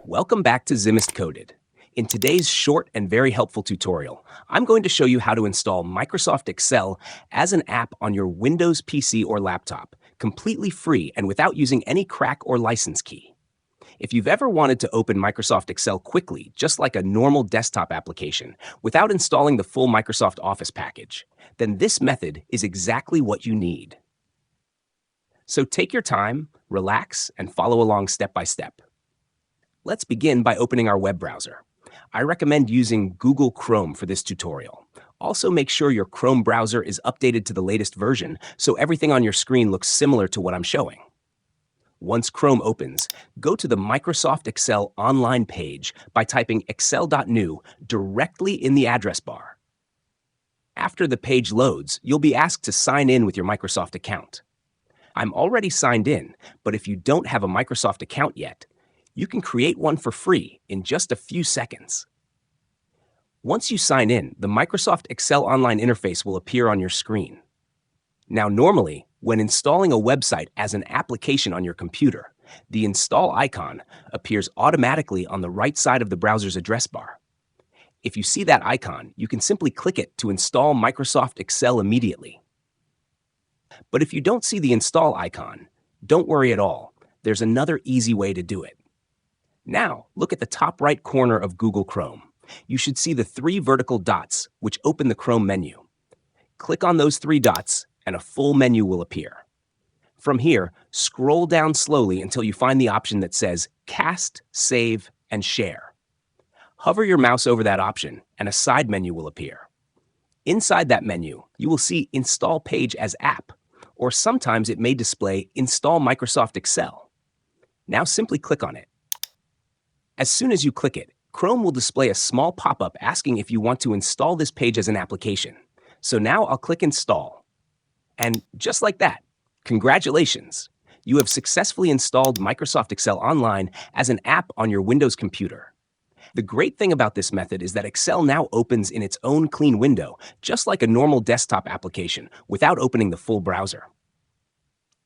Welcome back to Zimist Coded. In today's short and very helpful tutorial, I'm going to show you how to install Microsoft Excel as an app on your Windows PC or laptop, completely free and without using any crack or license key. If you've ever wanted to open Microsoft Excel quickly, just like a normal desktop application, without installing the full Microsoft Office package, then this method is exactly what you need. So take your time, relax, and follow along step by step. Let's begin by opening our web browser. I recommend using Google Chrome for this tutorial. Also make sure your Chrome browser is updated to the latest version so everything on your screen looks similar to what I'm showing. Once Chrome opens, go to the Microsoft Excel online page by typing excel.new directly in the address bar. After the page loads, you'll be asked to sign in with your Microsoft account. I'm already signed in, but if you don't have a Microsoft account yet, you can create one for free in just a few seconds. Once you sign in, the Microsoft Excel Online interface will appear on your screen. Now, normally, when installing a website as an application on your computer, the install icon appears automatically on the right side of the browser's address bar. If you see that icon, you can simply click it to install Microsoft Excel immediately. But if you don't see the install icon, don't worry at all. There's another easy way to do it. Now, look at the top right corner of Google Chrome. You should see the three vertical dots, which open the Chrome menu. Click on those three dots, and a full menu will appear. From here, scroll down slowly until you find the option that says Cast, Save, and Share. Hover your mouse over that option, and a side menu will appear. Inside that menu, you will see Install Page as App, or sometimes it may display Install Microsoft Excel. Now simply click on it. As soon as you click it, Chrome will display a small pop-up asking if you want to install this page as an application. So now I'll click Install. And just like that, congratulations! You have successfully installed Microsoft Excel Online as an app on your Windows computer. The great thing about this method is that Excel now opens in its own clean window, just like a normal desktop application, without opening the full browser.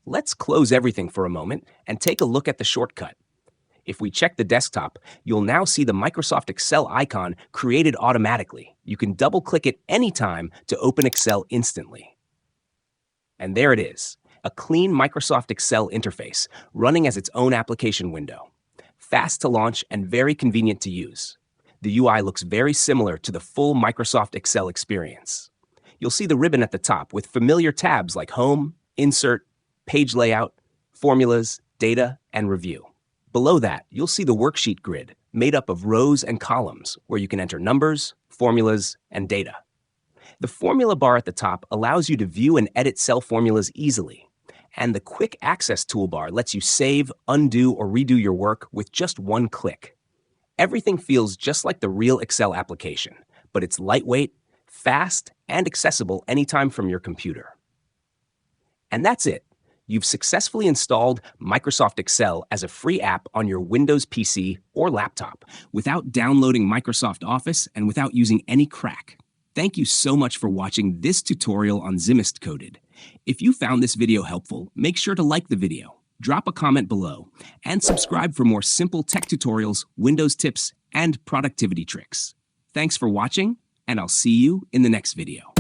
Let's close everything for a moment and take a look at the shortcut. If we check the desktop, you'll now see the Microsoft Excel icon created automatically. You can double-click it anytime to open Excel instantly. And there it is, a clean Microsoft Excel interface running as its own application window. Fast to launch and very convenient to use. The UI looks very similar to the full Microsoft Excel experience. You'll see the ribbon at the top with familiar tabs like Home, Insert, Page Layout, Formulas, Data, and Review. Below that, you'll see the worksheet grid made up of rows and columns where you can enter numbers, formulas, and data. The formula bar at the top allows you to view and edit cell formulas easily, and the quick access toolbar lets you save, undo, or redo your work with just one click. Everything feels just like the real Excel application, but it's lightweight, fast, and accessible anytime from your computer. And that's it. You've successfully installed Microsoft Excel as a free app on your Windows PC or laptop without downloading Microsoft Office and without using any crack. Thank you so much for watching this tutorial on Zimist Coded. If you found this video helpful, make sure to like the video, drop a comment below, and subscribe for more simple tech tutorials, Windows tips, and productivity tricks. Thanks for watching, and I'll see you in the next video.